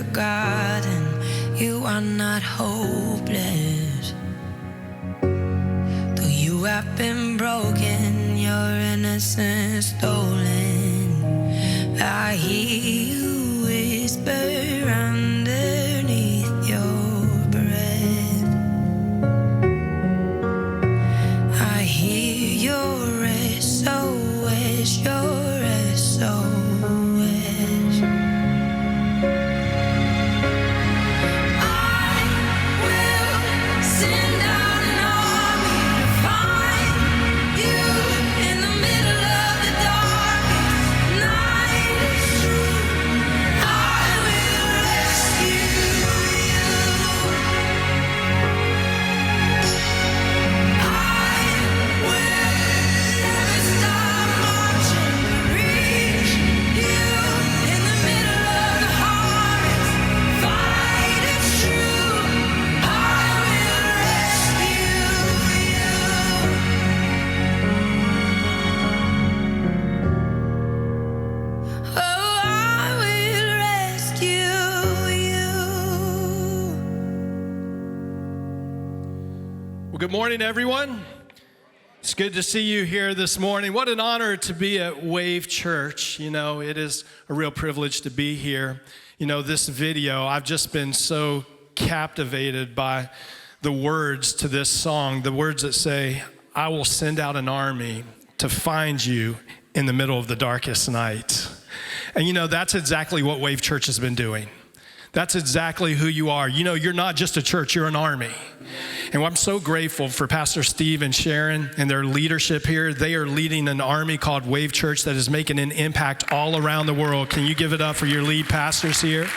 forgotten. You are not hopeless. Though you have been broken, your innocence stolen. I hear you whisper underneath your breath. I hear your SOS, your SOS. Good morning, everyone. It's good to see you here this morning. What an honor to be at Wave Church. You know, it is a real privilege to be here. You know, this video, I've just been so captivated by the words to this song, the words that say, I will send out an army to find you in the middle of the darkest night. And you know, that's exactly what Wave Church has been doing. That's exactly who you are. You know, you're not just a church, you're an army. And I'm so grateful for Pastor Steve and Sharon and their leadership here. They are leading an army called Wave Church that is making an impact all around the world. Can you give it up for your lead pastors here?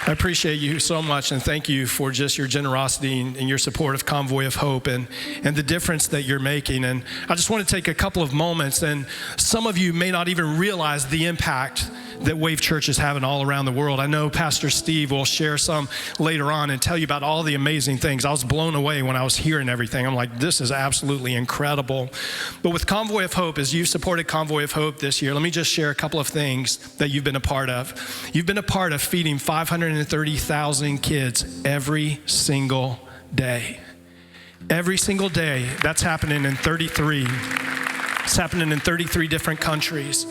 I appreciate you so much, and thank you for just your generosity and your support of Convoy of Hope and the difference that you're making. And I just want to take a couple of moments, and some of you may not even realize the impact that Wave Church is having all around the world. I know Pastor Steve will share some later on and tell you about all the amazing things. I was blown away when I was hearing everything. I'm like, this is absolutely incredible. But with Convoy of Hope, as you've supported Convoy of Hope this year, let me just share a couple of things that you've been a part of. You've been a part of feeding 530,000 kids every single day. Every single day. That's happening in 33. It's happening in 33 different countries.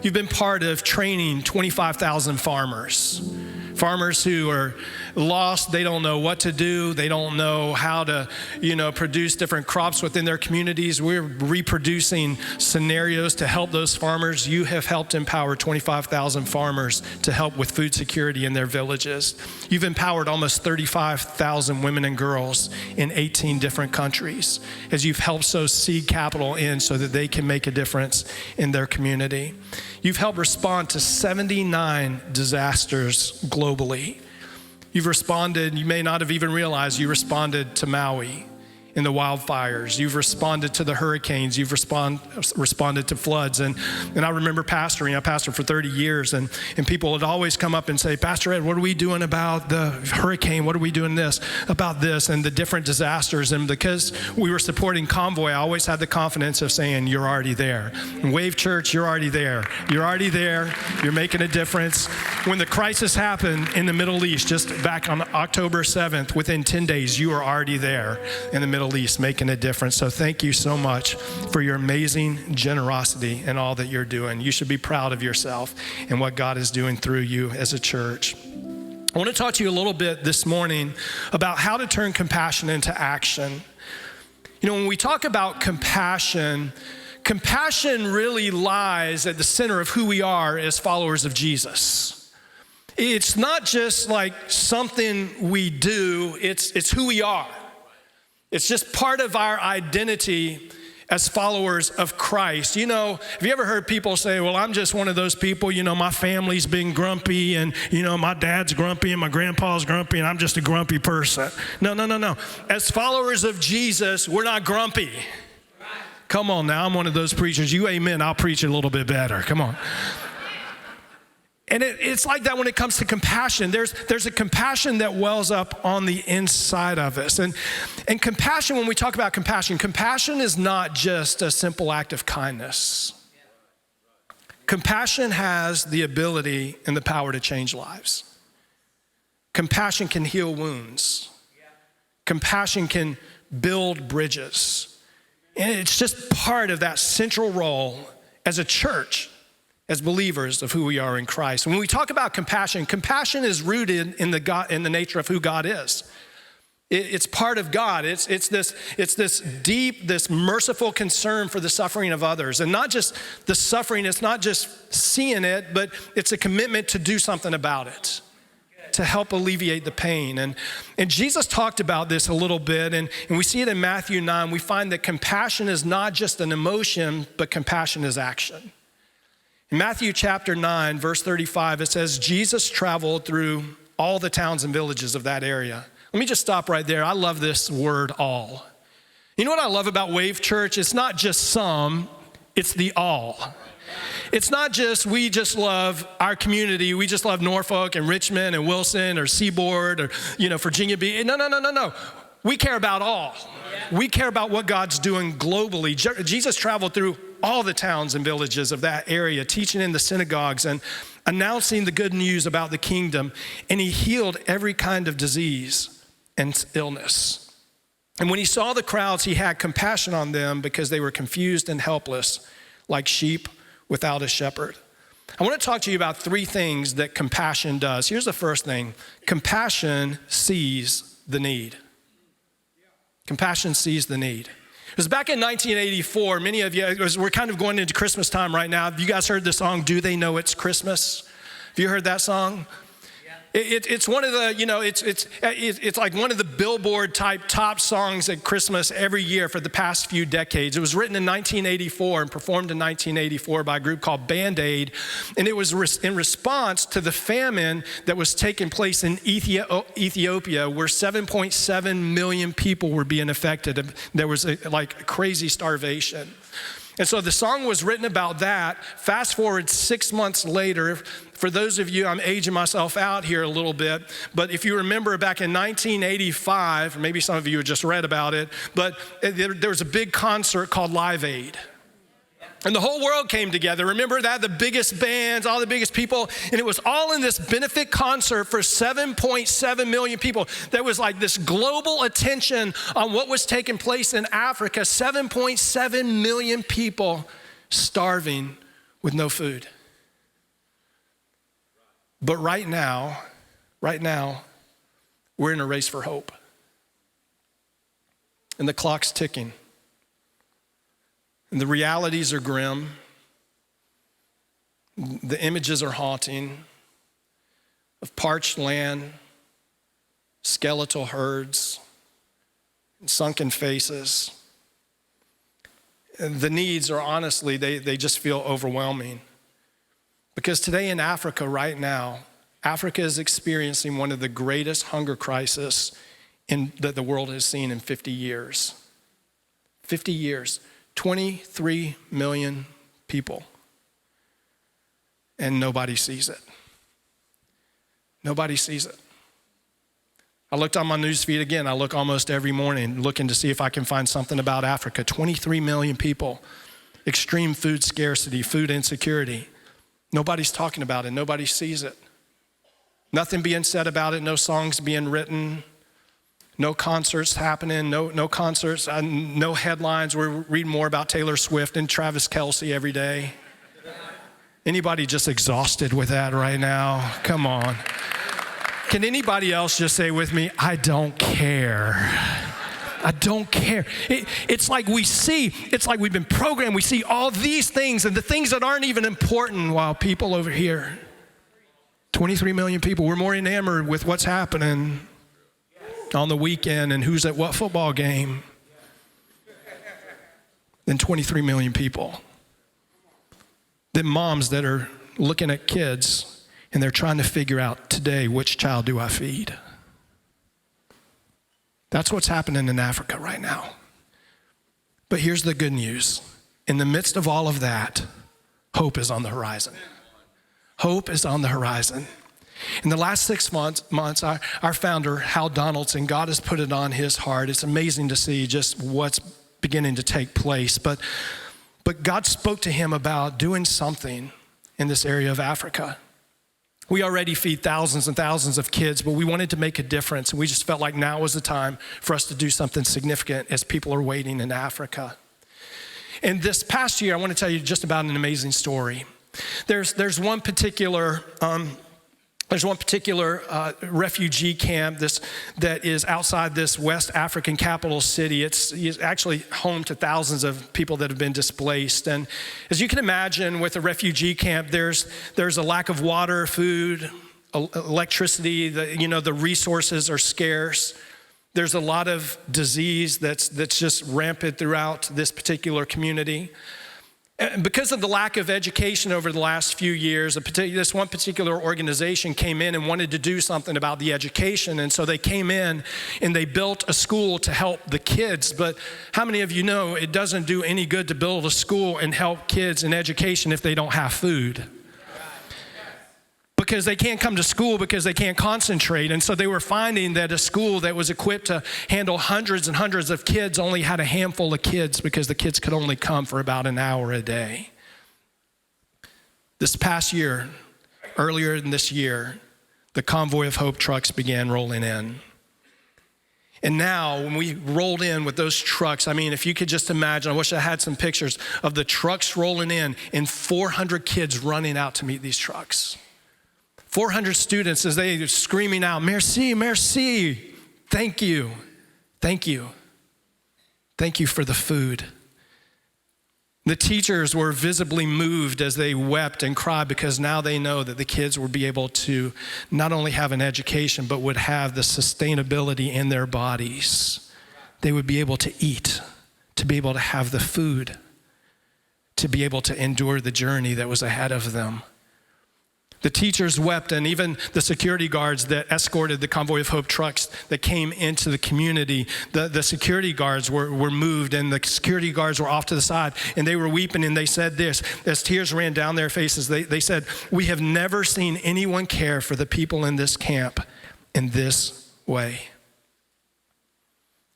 You've been part of training 25,000 farmers who are lost. They don't know what to do. They don't know how to, produce different crops within their communities. We're reproducing scenarios to help those farmers. You have helped empower 25,000 farmers to help with food security in their villages. You've empowered almost 35,000 women and girls in 18 different countries as you've helped sow seed capital in so that they can make a difference in their community. You've helped respond to 79 disasters globally. You've responded, you may not have even realized, you responded to Maui in the wildfires. You've responded to the hurricanes. You've responded to floods. And I remember pastoring. I pastored for 30 years, and people would always come up and say, Pastor Ed, what are we doing about the hurricane? What are we doing about this and the different disasters? And because we were supporting Convoy, I always had the confidence of saying, you're already there. In Wave Church, you're already there. You're already there. You're making a difference. When the crisis happened in the Middle East, just back on October 7th, within 10 days, you were already there in the Middle East making a difference. So thank you so much for your amazing generosity and all that you're doing. You should be proud of yourself and what God is doing through you as a church. I want to talk to you a little bit this morning about how to turn compassion into action. You know, when we talk about compassion really lies at the center of who we are as followers of Jesus. It's not just like something we do, it's who we are. It's just part of our identity as followers of Christ. You know, have you ever heard people say, well, I'm just one of those people, my family's been grumpy and, my dad's grumpy and my grandpa's grumpy and I'm just a grumpy person. No. As followers of Jesus, we're not grumpy. Come on now, I'm one of those preachers. You amen, I'll preach it a little bit better. Come on. And it's like that when it comes to compassion. There's a compassion that wells up on the inside of us. And compassion, when we talk about compassion is not just a simple act of kindness. Compassion has the ability and the power to change lives. Compassion can heal wounds. Compassion can build bridges. And it's just part of that central role as a church, as believers of who we are in Christ. When we talk about compassion, compassion is rooted in the nature of who God is. It's part of God. It's this deep, this merciful concern for the suffering of others. And not just the suffering, it's not just seeing it, but it's a commitment to do something about it, to help alleviate the pain. And Jesus talked about this a little bit, and we see it in Matthew 9. We find that compassion is not just an emotion, but compassion is action. In Matthew chapter 9, verse 35, it says, Jesus traveled through all the towns and villages of that area. Let me just stop right there. I love this word, all. You know what I love about Wave Church? It's not just some, it's the all. It's not just we just love our community. We just love Norfolk and Richmond and Wilson or Seaboard or, Virginia Beach. No. We care about all. We care about what God's doing globally. Jesus traveled through all the towns and villages of that area, teaching in the synagogues and announcing the good news about the kingdom. And he healed every kind of disease and illness. And when he saw the crowds, he had compassion on them because they were confused and helpless, like sheep without a shepherd. I want to talk to you about three things that compassion does. Here's the first thing. Compassion sees the need. Compassion sees the need. It was back in 1984. Many of you, we're kind of going into Christmas time right now. Have you guys heard the song, Do They Know It's Christmas? Have you heard that song? It's one of the, it's like one of the Billboard type top songs at Christmas every year for the past few decades. It was written in 1984 and performed in 1984 by a group called Band-Aid. And it was in response to the famine that was taking place in Ethiopia, where 7.7 million people were being affected. There was crazy starvation. And so the song was written about that. Fast forward 6 months later, for those of you, I'm aging myself out here a little bit, but if you remember back in 1985, or maybe some of you have just read about it, but there was a big concert called Live Aid. And the whole world came together. Remember that? The biggest bands, all the biggest people. And it was all in this benefit concert for 7.7 million people. There was like this global attention on what was taking place in Africa. 7.7 million people starving with no food. But right now, we're in a race for hope. And the clock's ticking. And the realities are grim. The images are haunting of parched land, skeletal herds, and sunken faces. And the needs are honestly, they just feel overwhelming. Because today in Africa right now, Africa is experiencing one of the greatest hunger crises that the world has seen in 50 years. 50 years. 23 million people, and nobody sees it. Nobody sees it. I looked on my news feed again. I look almost every morning looking to see if I can find something about Africa. 23 million people, extreme food scarcity, food insecurity. Nobody's talking about it. Nobody sees it. Nothing being said about it. No songs being written. No concerts happening, no concerts, no headlines. We're reading more about Taylor Swift and Travis Kelce every day. Anybody just exhausted with that right now? Come on. Can anybody else just say with me, I don't care. I don't care. It's like we've been programmed. We see all these things and the things that aren't even important, while people over here, 23 million people, we're more enamored with what's happening on the weekend and who's at what football game than 23 million people. Then moms that are looking at kids and they're trying to figure out today, which child do I feed? That's what's happening in Africa right now. But here's the good news. In the midst of all of that, hope is on the horizon. Hope is on the horizon. In the last 6 months, our founder, Hal Donaldson, God has put it on his heart. It's amazing to see just what's beginning to take place. But God spoke to him about doing something in this area of Africa. We already feed thousands and thousands of kids, but we wanted to make a difference. And we just felt like now was the time for us to do something significant as people are waiting in Africa. And this past year, I want to tell you just about an amazing story. There's one particular refugee camp that is outside this West African capital city. It's actually home to thousands of people that have been displaced. And as you can imagine, with a refugee camp, there's a lack of water, food, electricity. The resources are scarce. There's a lot of disease that's just rampant throughout this particular community. Because of the lack of education over the last few years, this one particular organization came in and wanted to do something about the education. And so they came in and they built a school to help the kids. But how many of you know it doesn't do any good to build a school and help kids in education if they don't have food? Because they can't come to school because they can't concentrate. And so they were finding that a school that was equipped to handle hundreds and hundreds of kids only had a handful of kids because the kids could only come for about an hour a day. This past year, earlier in this year, the Convoy of Hope trucks began rolling in. And now, when we rolled in with those trucks, I mean, if you could just imagine, I wish I had some pictures of the trucks rolling in and 400 kids running out to meet these trucks. 400 students as they are screaming out, "Merci, merci, thank you, thank you, thank you for the food." The teachers were visibly moved as they wept and cried because now they know that the kids would be able to not only have an education, but would have the sustainability in their bodies. They would be able to eat, to be able to have the food, to be able to endure the journey that was ahead of them. The teachers wept, and even the security guards that escorted the Convoy of Hope trucks that came into the community, the security guards were moved, and the security guards were off to the side, and they were weeping, and they said this, as tears ran down their faces, they said, "We have never seen anyone care for the people in this camp in this way."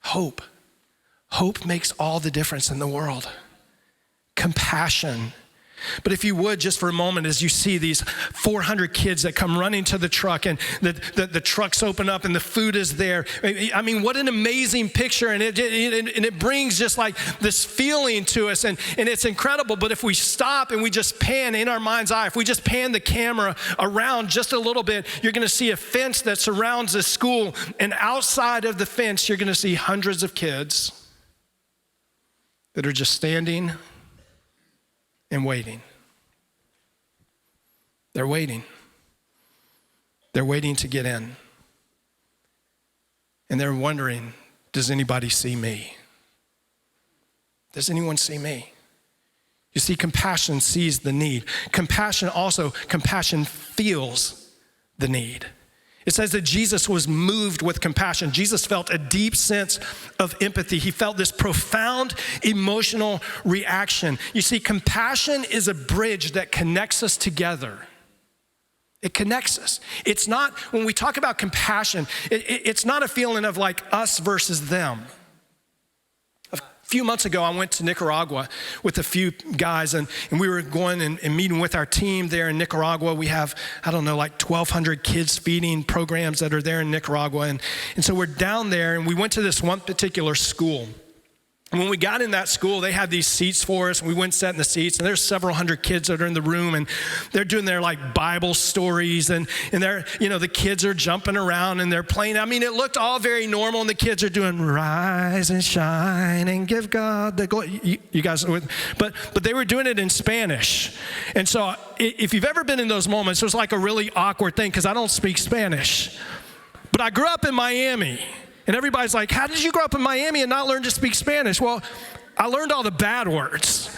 Hope. Hope makes all the difference in the world. Compassion. But if you would, just for a moment, as you see these 400 kids that come running to the truck and the trucks open up and the food is there. I mean, what an amazing picture. And it brings just like this feeling to us. And it's incredible. But if we stop and we just pan in our mind's eye, if we just pan the camera around just a little bit, you're going to see a fence that surrounds this school. And outside of the fence, you're going to see hundreds of kids that are just standing and waiting. They're waiting. They're waiting to get in. And they're wondering, does anybody see me? Does anyone see me? You see, compassion sees the need. Compassion feels the need. It says that Jesus was moved with compassion. Jesus felt a deep sense of empathy. He felt this profound emotional reaction. You see, compassion is a bridge that connects us together. It connects us. It's not, when we talk about compassion, it's not a feeling of like us versus them. A few months ago, I went to Nicaragua with a few guys, and we were going and meeting with our team there in Nicaragua. We have, like 1,200 kids feeding programs that are there in Nicaragua. And so we're down there, and we went to this one particular school. And when we got in that school, they had these seats for us, and we went and sat in the seats, and there's several hundred kids that are in the room, and they're doing their like Bible stories, and they're, the kids are jumping around and they're playing. I mean, it looked all very normal, and the kids are doing rise and shine and give God the glory. You guys, but they were doing it in Spanish. And so if you've ever been in those moments, it was like a really awkward thing because I don't speak Spanish. But I grew up in Miami. And everybody's like, how did you grow up in Miami and not learn to speak Spanish? Well, I learned all the bad words.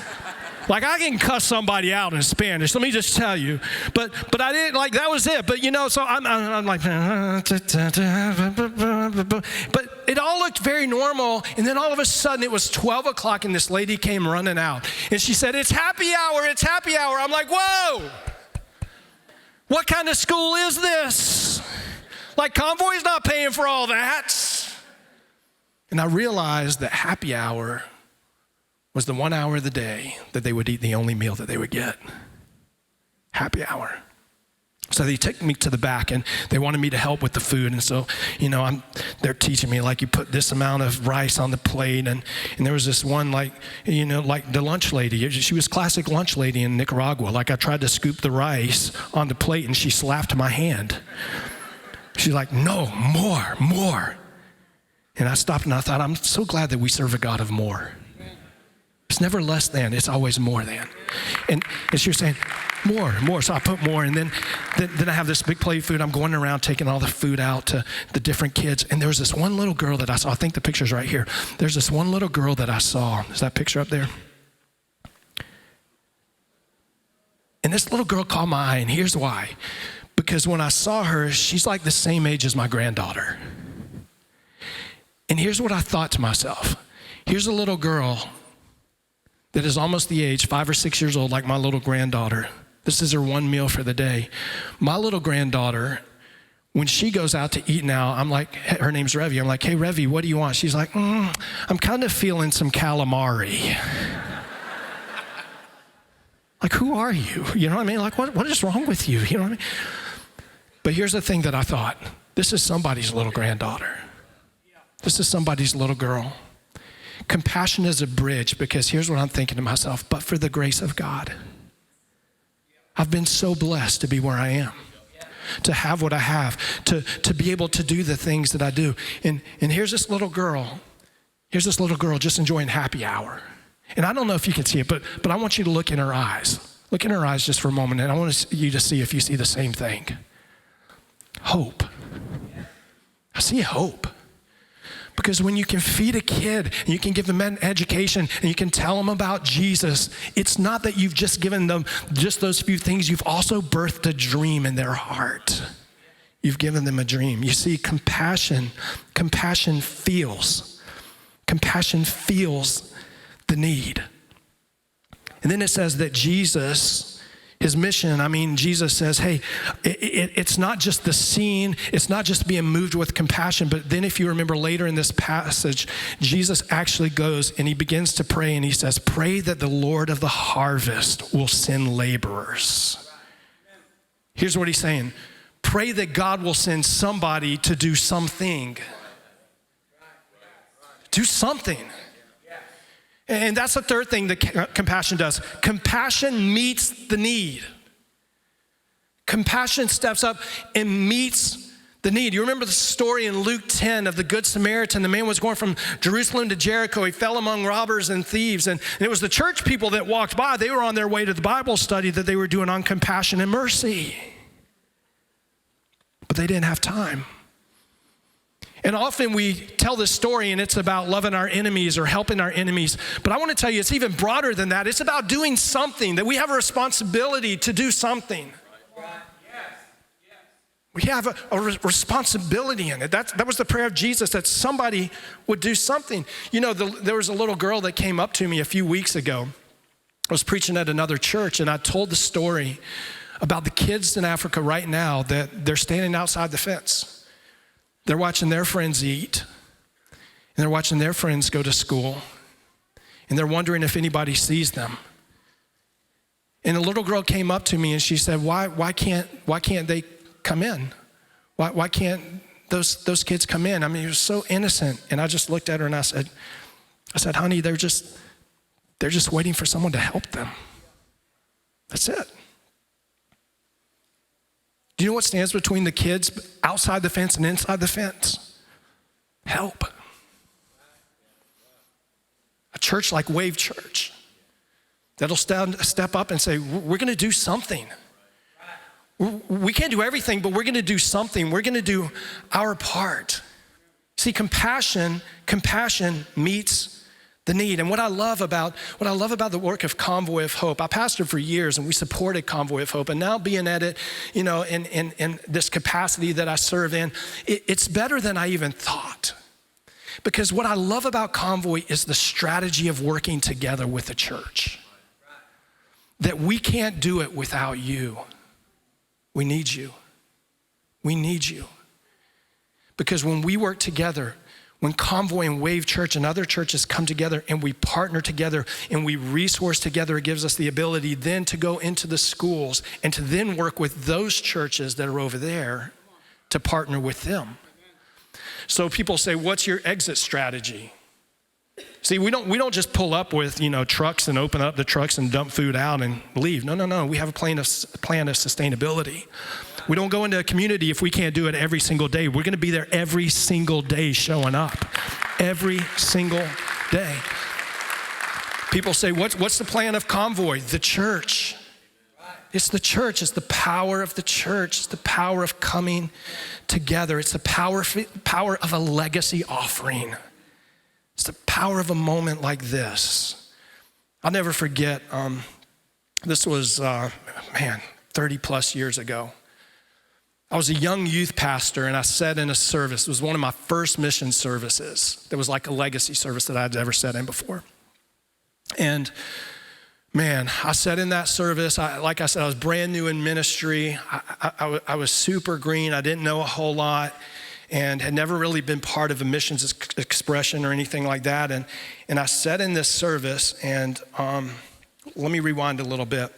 Like I can cuss somebody out in Spanish, let me just tell you. But I didn't, like that was it. But so I'm like, but it all looked very normal. And then all of a sudden it was 12 o'clock and this lady came running out. And she said, it's happy hour, it's happy hour. I'm like, whoa, what kind of school is this? Like Convoy's not paying for all that. And I realized that happy hour was the 1 hour of the day that they would eat the only meal that they would get. happy hour. So they took me to the back and they wanted me to help with the food. And so, they're teaching me, like, you put this amount of rice on the plate. And there was this one, like the lunch lady. She was classic lunch lady in Nicaragua. Like, I tried to scoop the rice on the plate and she slapped my hand. She's like, no, more. And I stopped and I thought, I'm so glad that we serve a God of more. It's never less than, it's always more than. And she was saying, more. So I put more, and then I have this big plate of food. I'm going around taking all the food out to the different kids. And there was this one little girl that I saw. I think the picture's right here. There's this one little girl that I saw. Is that picture up there? And this little girl caught my eye, and here's why. Because when I saw her, she's like the same age as my granddaughter. And here's what I thought to myself. Here's a little girl that is almost the age, 5 or 6 years old, like my little granddaughter. This is her one meal for the day. My little granddaughter, when she goes out to eat now, I'm like, her name's Revie. I'm like, hey, Revie, what do you want? She's like, I'm kind of feeling some calamari. Like, who are you? You know what I mean? Like, what is wrong with you? You know what I mean? But here's the thing that I thought. This is somebody's little granddaughter. This is somebody's little girl. Compassion is a bridge, because here's what I'm thinking to myself, but for the grace of God. I've been so blessed to be where I am, to have what I have, to be able to do the things that I do. And here's this little girl just enjoying happy hour. And I don't know if you can see it, but I want you to look in her eyes. Look in her eyes just for a moment, and I want you to see if you see the same thing. Hope. I see hope. Because when you can feed a kid, and you can give them an education, and you can tell them about Jesus, it's not that you've just given them just those few things. You've also birthed a dream in their heart. You've given them a dream. You see, compassion feels the need. And then it says that Jesus, his mission, Jesus says, hey, it's not just the scene, it's not just being moved with compassion, but then if you remember later in this passage, Jesus actually goes and he begins to pray, and he says, pray that the Lord of the harvest will send laborers. Here's what he's saying. Pray that God will send somebody to do something. Do something. And that's the third thing that compassion does. Compassion meets the need. Compassion steps up and meets the need. You remember the story in Luke 10 of the Good Samaritan. The man was going from Jerusalem to Jericho. He fell among robbers and thieves. And it was the church people that walked by. They were on their way to the Bible study that they were doing on compassion and mercy. But they didn't have time. And often we tell this story and it's about loving our enemies or helping our enemies. But I want to tell you, it's even broader than that. It's about doing something, that we have a responsibility to do something. We have a responsibility in it. That was the prayer of Jesus, that somebody would do something. You know, there was a little girl that came up to me a few weeks ago. I was preaching at another church, and I told the story about the kids in Africa right now that they're standing outside the fence. They're watching their friends eat, and they're watching their friends go to school, and they're wondering if anybody sees them. And a little girl came up to me and she said, why can't they come in? Why can't those kids come in? It was so innocent. And I just looked at her and I said, honey, they're just waiting for someone to help them. That's it. Do you know what stands between the kids outside the fence and inside the fence? Help. A church like Wave Church that'll step up and say, we're going to do something. We can't do everything, but we're going to do something. We're going to do our part. See, compassion meets the need. And what I love about the work of Convoy of Hope, I pastored for years and we supported Convoy of Hope, and now being at it, in this capacity that I serve in, it's better than I even thought. Because what I love about Convoy is the strategy of working together with the church. That we can't do it without you. We need you. We need you. Because when we work together, When Convoy and Wave Church and other churches come together and we partner together and we resource together, it gives us the ability then to go into the schools and to then work with those churches that are over there to partner with them. So people say, what's your exit strategy? See, we don't just pull up with, trucks and open up the trucks and dump food out and leave. No. We have a plan of sustainability. We don't go into a community if we can't do it every single day. We're going to be there every single day showing up. Every single day. People say, what's the plan of Convoy? The church. It's the church. It's the power of the church. It's the power of coming together. It's the power of a legacy offering. It's the power of a moment like this. I'll never forget, this was, 30 plus years ago. I was a young youth pastor and I sat in a service. It was one of my first mission services. It was like a legacy service that I'd ever sat in before. And man, I sat in that service. Like I said, I was brand new in ministry. I was super green. I didn't know a whole lot and had never really been part of a missions expression or anything like that. And I sat in this service and let me rewind a little bit.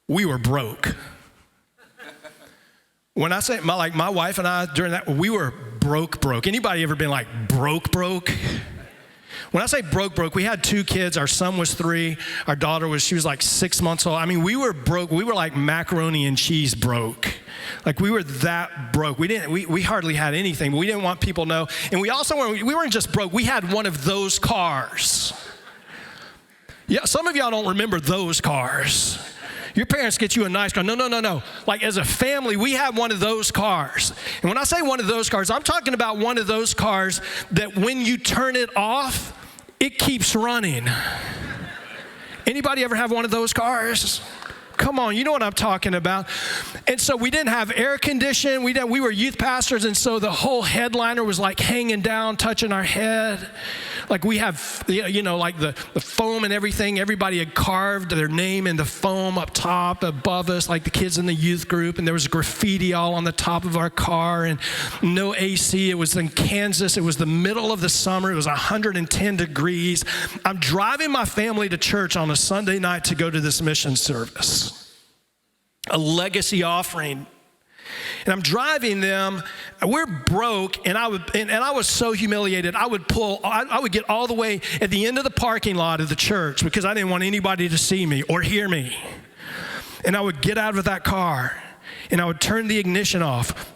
We were broke. When I say, my wife and I, during that, we were broke. Anybody ever been like broke? When I say broke, we had 2 kids. Our son was 3. Our daughter she was like 6 months old. I mean, we were broke. We were like macaroni and cheese broke. Like we were that broke. We hardly had anything, but we didn't want people to know. And we weren't just broke. We had one of those cars. Yeah, some of y'all don't remember those cars. Your parents get you a nice car. No. Like as a family, we had one of those cars. And when I say one of those cars, I'm talking about one of those cars that when you turn it off, it keeps running. Anybody ever have one of those cars? Come on, you know what I'm talking about. And so we didn't have air conditioning. We were youth pastors, and so the whole headliner was like hanging down, touching our head. Like we have, like the foam and everything. Everybody had carved their name in the foam up top above us, like the kids in the youth group. And there was graffiti all on the top of our car and no AC. It was in Kansas. It was the middle of the summer. It was 110 degrees. I'm driving my family to church on a Sunday night to go to this mission service, a legacy offering. And I'm driving them. We're broke, and I was so humiliated. I would get all the way at the end of the parking lot of the church because I didn't want anybody to see me or hear me. And I would get out of that car, and I would turn the ignition off.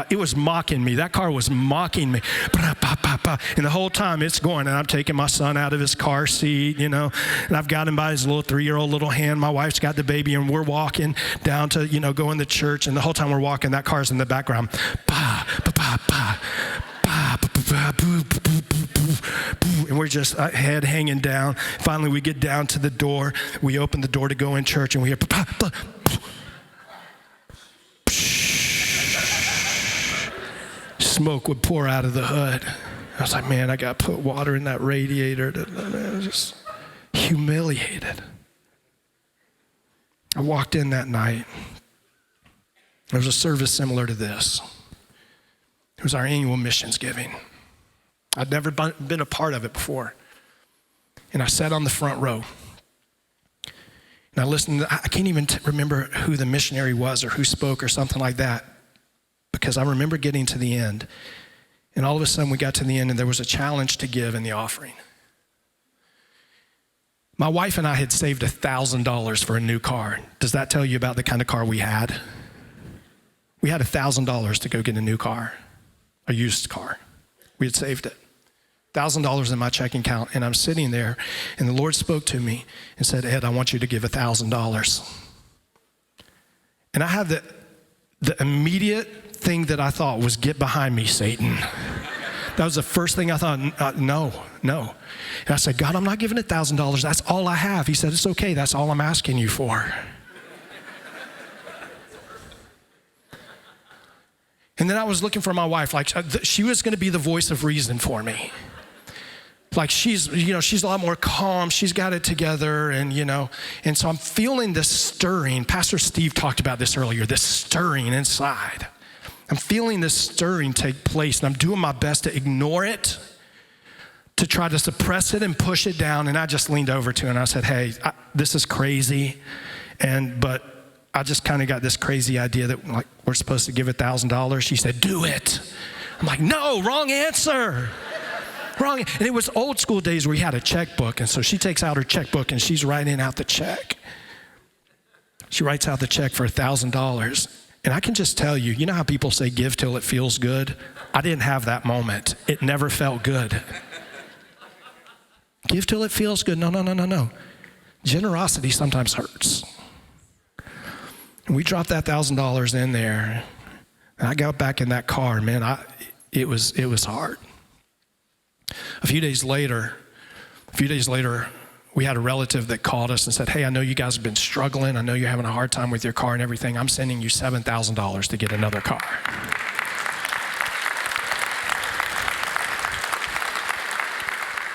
It was mocking me. That car was mocking me. And the whole time it's going, and I'm taking my son out of his car seat, and I've got him by his little 3-year-old little hand. My wife's got the baby, and we're walking down to, going to church. And the whole time we're walking, that car's in the background. And we're just head hanging down. Finally, we get down to the door. We open the door to go in church, and we hear, smoke would pour out of the hood. I was like, man, I got to put water in that radiator. I was just humiliated. I walked in that night. There was a service similar to this. It was our annual missions giving. I'd never been a part of it before. And I sat on the front row. And I listened. I can't even remember who the missionary was or who spoke or something like that, because I remember getting to the end, and all of a sudden we got to the end and there was a challenge to give in the offering. My wife and I had saved $1,000 for a new car. Does that tell you about the kind of car we had? We had $1,000 to go get a new car, a used car. We had saved it. $1,000 in my checking account, and I'm sitting there, and the Lord spoke to me and said, Ed, I want you to give $1,000. And I had the immediate thing that I thought was, get behind me, Satan. That was the first thing I thought, no. And I said, God, I'm not giving $1,000. That's all I have. He said, it's okay. That's all I'm asking you for. And then I was looking for my wife, like she was going to be the voice of reason for me. Like she's a lot more calm. She's got it together, and so I'm feeling this stirring. Pastor Steve talked about this earlier, this stirring inside. I'm feeling this stirring take place, and I'm doing my best to ignore it, to try to suppress it and push it down. And I just leaned over to her and I said, hey, this is crazy. But I just kind of got this crazy idea that like we're supposed to give $1,000. She said, do it. I'm like, no, wrong answer. Wrong. And it was old school days where you had a checkbook. And so she takes out her checkbook and she's writing out the check. She writes out the check for $1,000. And I can just tell you, you know how people say give till it feels good? I didn't have that moment. It never felt good. Give till it feels good. No. Generosity sometimes hurts. And we dropped that $1,000 in there. And I got back in that car, man, it was hard. A few days later, we had a relative that called us and said, hey, I know you guys have been struggling. I know you're having a hard time with your car and everything. I'm sending you $7,000 to get another car.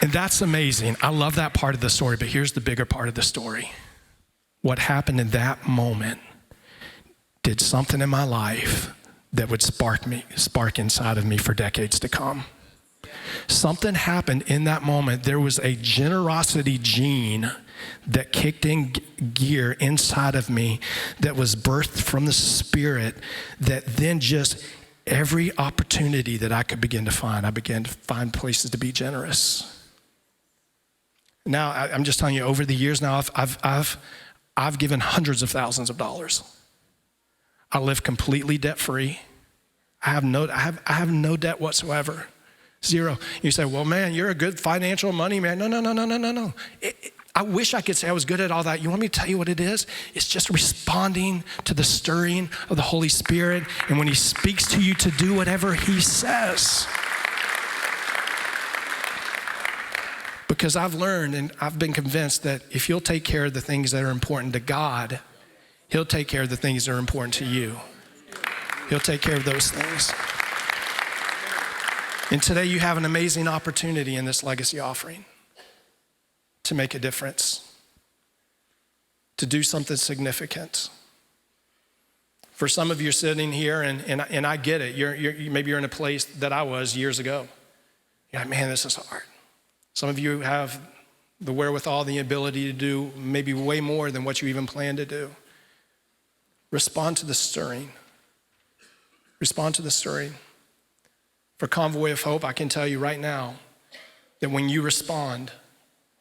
And that's amazing. I love that part of the story, but here's the bigger part of the story. What happened in that moment did something in my life that would spark inside of me for decades to come. Something happened in that moment. There was a generosity gene that kicked in gear inside of me that was birthed from the Spirit, that then just every opportunity that I could begin to find, I began to find places to be generous. Now, I'm just telling you, over the years now, I've given hundreds of thousands of dollars. I live completely debt-free. I have no debt whatsoever. Zero. You say, well, man, you're a good financial money man. No. I wish I could say I was good at all that. You want me to tell you what it is? It's just responding to the stirring of the Holy Spirit, and when he speaks to you to do whatever he says. Because I've learned and I've been convinced that if you'll take care of the things that are important to God, he'll take care of the things that are important to you. He'll take care of those things. And today you have an amazing opportunity in this legacy offering to make a difference, to do something significant. For some of you sitting here, and I get it, maybe you're in a place that I was years ago. You're like, man, this is hard. Some of you have the wherewithal, the ability to do maybe way more than what you even planned to do. Respond to the stirring. Respond to the stirring. For Convoy of Hope, I can tell you right now that when you respond,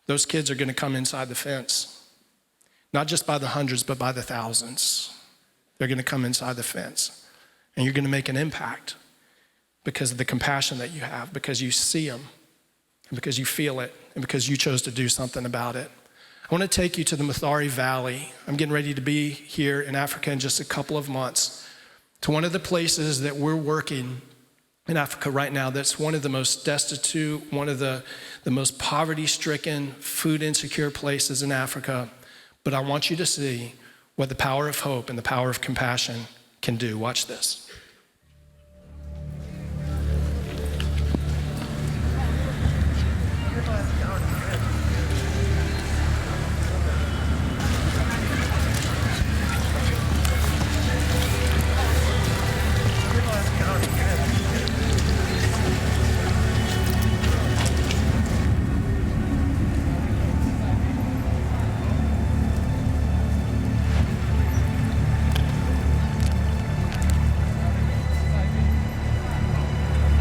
those kids are going to come inside the fence. Not just by the hundreds, but by the thousands. They're going to come inside the fence. And you're going to make an impact because of the compassion that you have, because you see them, and because you feel it, and because you chose to do something about it. I want to take you to the Mathare Valley. I'm getting ready to be here in Africa in just a couple of months, to one of the places that we're working in Africa right now that's one of the most destitute, one of the most poverty-stricken, food insecure places in Africa. But I want you to see what the power of hope and the power of compassion can do. Watch this.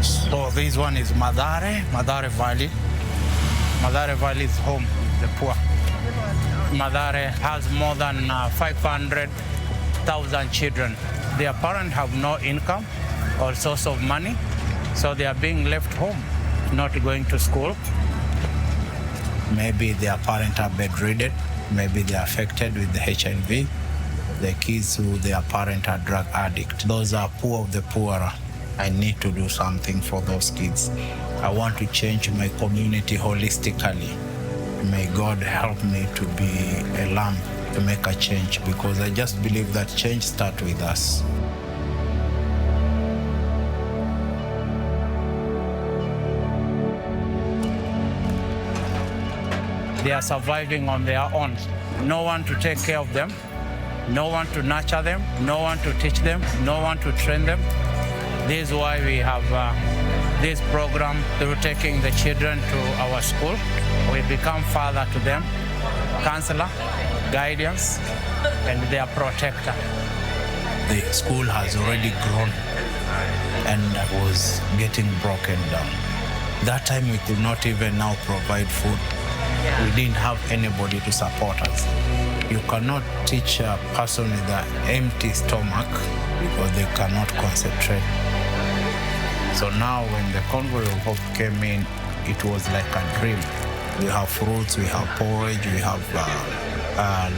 So this one is Mathare Valley. Mathare Valley is home of the poor. Mathare has more than 500,000 children. Their parents have no income or source of money, so they are being left home, not going to school. Maybe their parents are bedridden, maybe they are affected with the HIV. The kids who their parents are drug addicts. Those are poor of the poorer. I need to do something for those kids. I want to change my community holistically. May God help me to be a lamp to make a change, because I just believe that change starts with us. They are surviving on their own. No one to take care of them, no one to nurture them, no one to teach them, no one to train them. This is why we have this program through taking the children to our school. We become father to them, counselor, guidance, and their protector. The school has already grown and was getting broken down. That time we could not even now provide food. We didn't have anybody to support us. You cannot teach a person with an empty stomach because they cannot concentrate. So now when the Convoy of Hope came in, it was like a dream. We have fruits, we have porridge, we have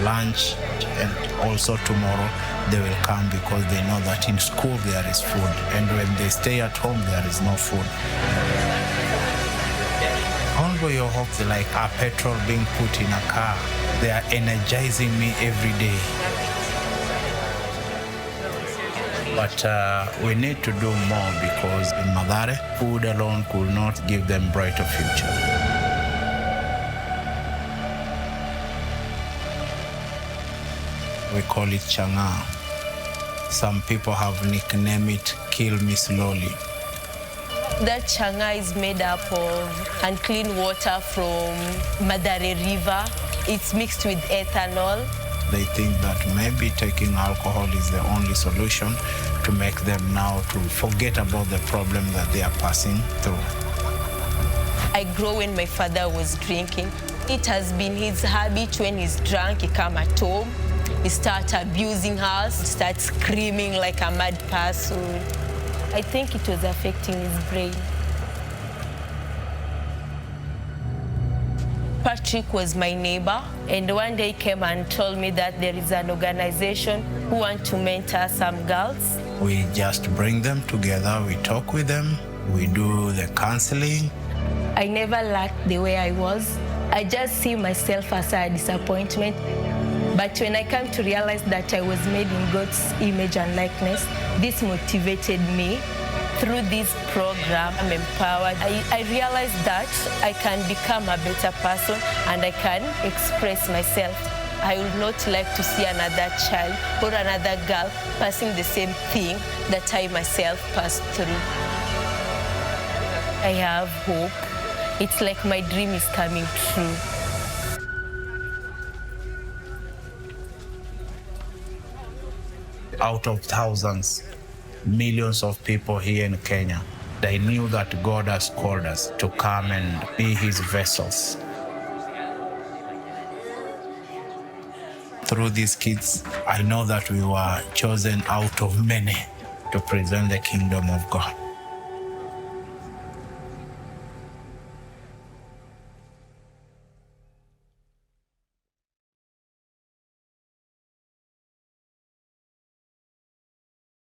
lunch, and also tomorrow they will come because they know that in school there is food, and when they stay at home there is no food. Convoy of Hope is like a petrol being put in a car. They are energizing me every day. But we need to do more because in Mathare, food alone could not give them a brighter future. We call it Changa. Some people have nicknamed it Kill Me Slowly. That changa is made up of unclean water from Mathare River. It's mixed with ethanol. They think that maybe taking alcohol is the only solution to make them now to forget about the problem that they are passing through. I grew when my father was drinking. It has been his habit when he's drunk, he come at home, he starts abusing us, he starts screaming like a mad person. I think it was affecting his brain. Patrick was my neighbor, and one day he came and told me that there is an organization who want to mentor some girls. We just bring them together, we talk with them, we do the counseling. I never liked the way I was. I just see myself as a disappointment. But when I come to realize that I was made in God's image and likeness, this motivated me. Through this program, I'm empowered. I realized that I can become a better person and I can express myself. I would not like to see another child or another girl passing the same thing that I myself passed through. I have hope. It's like my dream is coming true. Out of thousands, millions of people here in Kenya, they knew that God has called us to come and be his vessels. Through these kids, I know that we were chosen out of many to present the kingdom of God.